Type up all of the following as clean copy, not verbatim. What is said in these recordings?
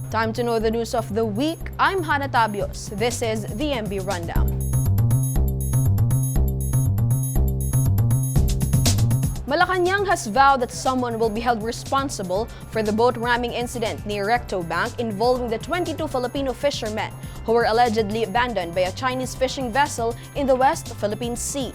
Time to know the news of the week. I'm Hannah Tabios. This is the MB Rundown. Malacanang has vowed that someone will be held responsible for the boat ramming incident near Recto Bank involving the 22 Filipino fishermen who were allegedly abandoned by a Chinese fishing vessel in the West Philippine Sea.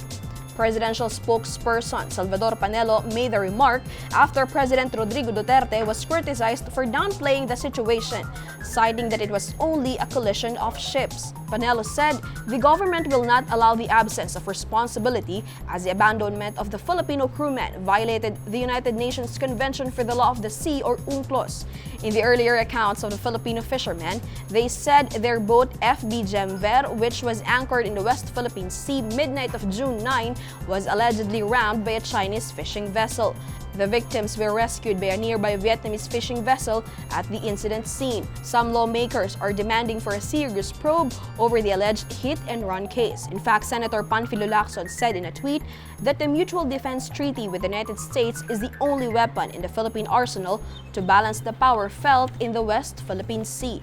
Presidential spokesperson Salvador Panelo made the remark after President Rodrigo Duterte was criticized for downplaying the situation, citing that it was only a collision of ships. Panelo said the government will not allow the absence of responsibility as the abandonment of the Filipino crewmen violated the United Nations Convention for the Law of the Sea or UNCLOS. In the earlier accounts of the Filipino fishermen, they said their boat FB Gemver, which was anchored in the West Philippine Sea midnight of June 9, was allegedly rammed by a Chinese fishing vessel. The victims were rescued by a nearby Vietnamese fishing vessel at the incident scene. Some lawmakers are demanding for a serious probe over the alleged hit-and-run case. In fact, Senator Panfilo Lacson said in a tweet that the Mutual Defense Treaty with the United States is the only weapon in the Philippine arsenal to balance the power felt in the West Philippine Sea.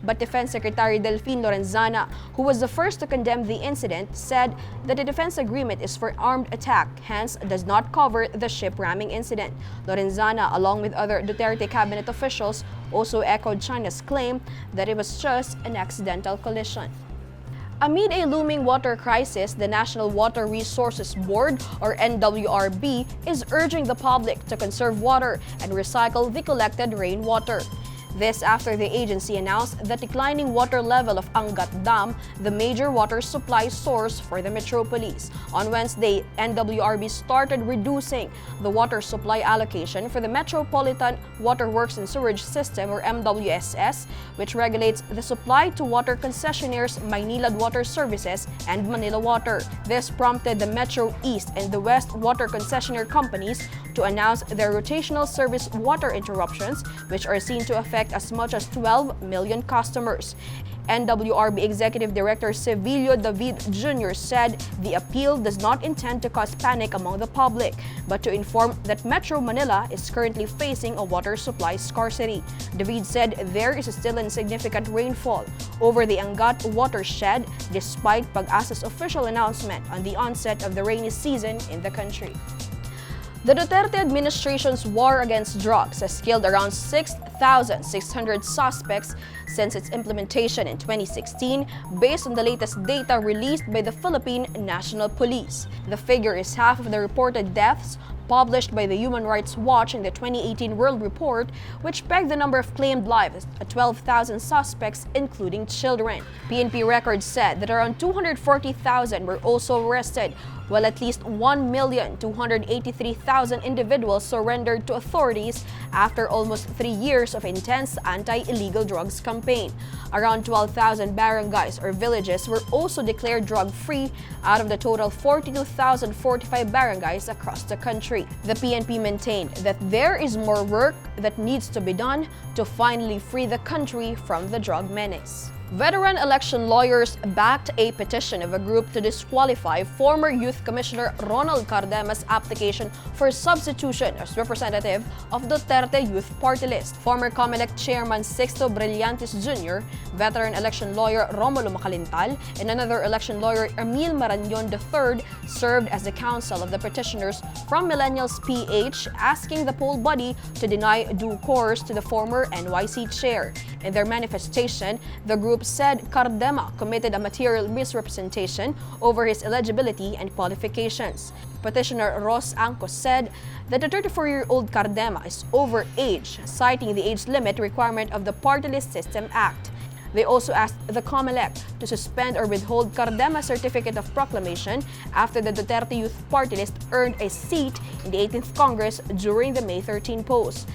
But Defense Secretary Delfin Lorenzana, who was the first to condemn the incident, said that the defense agreement is for armed attack, hence does not cover the ship ramming incident. Lorenzana, along with other Duterte cabinet officials, also echoed China's claim that it was just an accidental collision. Amid a looming water crisis, the National Water Resources Board, or NWRB, is urging the public to conserve water and recycle the collected rainwater. This after the agency announced the declining water level of Angat Dam, the major water supply source for the metropolis. On Wednesday, NWRB started reducing the water supply allocation for the Metropolitan Water Works and Sewerage System, or MWSS, which regulates the supply to water concessionaires Maynilad Water Services and Manila Water. This prompted the Metro East and the West water concessionaire companies to announce their rotational service water interruptions, which are seen to affect as much as 12 million customers. NWRB Executive Director Sevilio David Jr. said the appeal does not intend to cause panic among the public, but to inform that Metro Manila is currently facing a water supply scarcity. David said there is still insignificant rainfall over the Angat watershed despite Pag-asa's official announcement on the onset of the rainy season in the country. The Duterte administration's war against drugs has killed around 6,600 suspects since its implementation in 2016, based on the latest data released by the Philippine National Police. The figure is half of the reported deaths published by the Human Rights Watch in the 2018 World Report, which pegged the number of claimed lives at 12,000 suspects, including children. PNP records said that around 240,000 were also arrested, while at least 1,283,000 individuals surrendered to authorities after almost 3 years of intense anti-illegal drugs campaign. Around 12,000 barangays or villages were also declared drug-free out of the total 42,045 barangays across the country. The PNP maintained that there is more work that needs to be done to finally free the country from the drug menace. Veteran election lawyers backed a petition of a group to disqualify former Youth Commissioner Ronald Cardema's application for substitution as representative of Duterte Youth Party List. Former COMELEC Chairman Sixto Brillantes Jr., veteran election lawyer Romulo Macalintal, and another election lawyer Emil Marañon III served as the counsel of the petitioners from Millennials PH, asking the poll body to deny due course to the former NYC chair. In their manifestation, the group said Cardema committed a material misrepresentation over his eligibility and qualifications. Petitioner Ros Angcos said that the 34-year-old Cardema is over age, citing the age limit requirement of the Party List System Act. They also asked the COMELEC to suspend or withhold Cardema's certificate of proclamation after the Duterte Youth Party List earned a seat in the 18th Congress during the May 13 polls.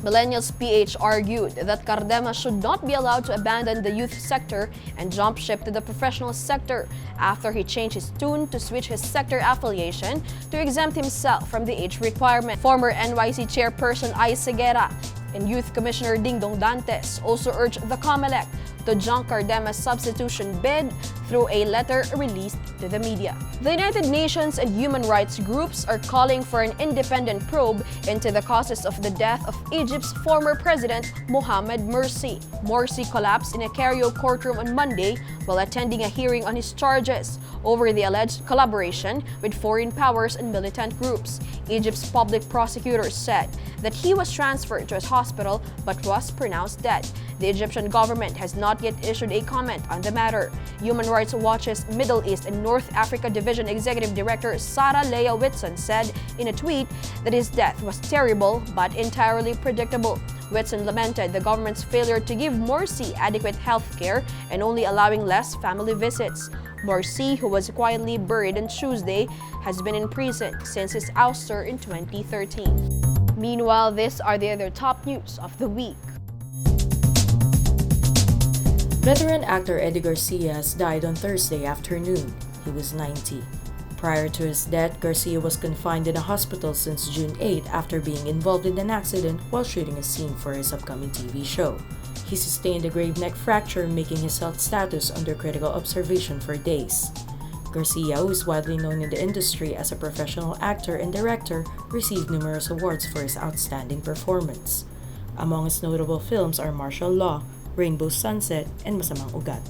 Millennials PH argued that Cardema should not be allowed to abandon the youth sector and jump ship to the professional sector after he changed his tune to switch his sector affiliation to exempt himself from the age requirement. Former NYC chairperson Ai Seguera and Youth Commissioner Dingdong Dantes also urged the COMELEC to junk Cardema's substitution bid through a letter released to the media. The United Nations and human rights groups are calling for an independent probe into the causes of the death of Egypt's former president, Mohamed Morsi. Morsi collapsed in a Cairo courtroom on Monday while attending a hearing on his charges over the alleged collaboration with foreign powers and militant groups. Egypt's public prosecutors said that he was transferred to his hospital but was pronounced dead. The Egyptian government has not yet issued a comment on the matter. Human Rights Watch's Middle East and North Africa Division Executive Director Sarah Leah Whitson said in a tweet that his death was terrible but entirely predictable. Whitson lamented the government's failure to give Morsi adequate health care and only allowing less family visits. Morsi, who was quietly buried on Tuesday, has been in prison since his ouster in 2013. Meanwhile, these are the other top news of the week. Veteran actor Eddie Garcia has died on Thursday afternoon. He was 90. Prior to his death, Garcia was confined in a hospital since June 8 after being involved in an accident while shooting a scene for his upcoming TV show. He sustained a grave neck fracture, making his health status under critical observation for days. Garcia, who is widely known in the industry as a professional actor and director, received numerous awards for his outstanding performance. Among his notable films are Martial Law, Rainbow Sunset, and Masamang Ugat.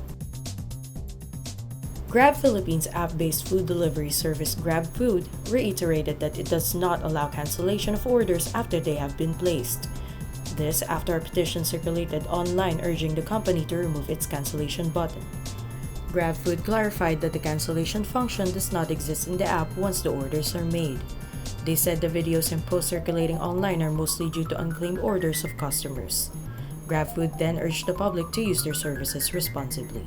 Grab Philippines app-based food delivery service GrabFood reiterated that it does not allow cancellation of orders after they have been placed. This after a petition circulated online urging the company to remove its cancellation button. GrabFood clarified that the cancellation function does not exist in the app once the orders are made. They said the videos and posts circulating online are mostly due to unclaimed orders of customers. GrabFood then urged the public to use their services responsibly.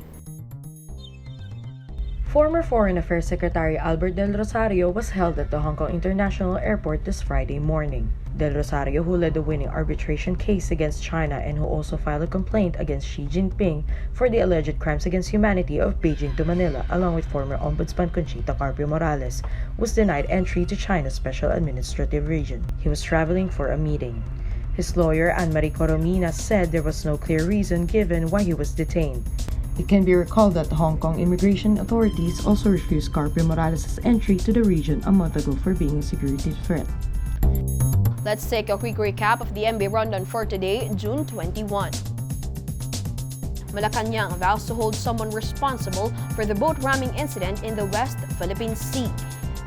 Former Foreign Affairs Secretary Albert Del Rosario was held at the Hong Kong International Airport this Friday morning. Del Rosario, who led the winning arbitration case against China and who also filed a complaint against Xi Jinping for the alleged crimes against humanity of Beijing to Manila, along with former Ombudsman Conchita Carpio Morales, was denied entry to China's Special Administrative Region. He was traveling for a meeting. His lawyer, Anne-Marie Coromina, said there was no clear reason given why he was detained. It can be recalled that the Hong Kong immigration authorities also refused Carpio Morales' entry to the region a month ago for being a security threat. Let's take a quick recap of the MB Rundown for today, June 21. Malacanang vows to hold someone responsible for the boat ramming incident in the West Philippine Sea.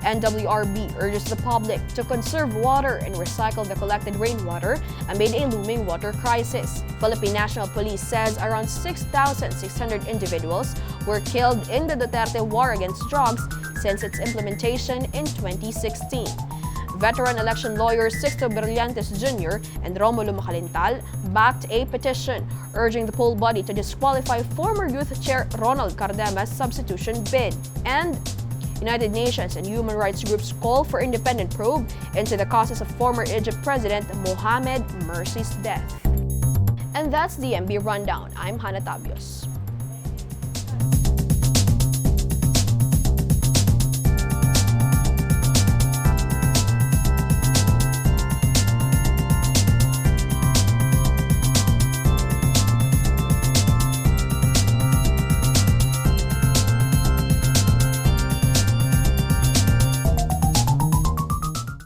NWRB urges the public to conserve water and recycle the collected rainwater amid a looming water crisis. Philippine National Police says around 6,600 individuals were killed in the Duterte war against drugs since its implementation in 2016. Veteran election lawyers Sixto Brillantes Jr. and Romulo Macalintal backed a petition urging the poll body to disqualify former youth chair Ronald Cardema's substitution bid. And United Nations and human rights groups call for independent probe into the causes of former Egypt President Mohamed Morsi's death. And that's the MB Rundown. I'm Hannah Tabios.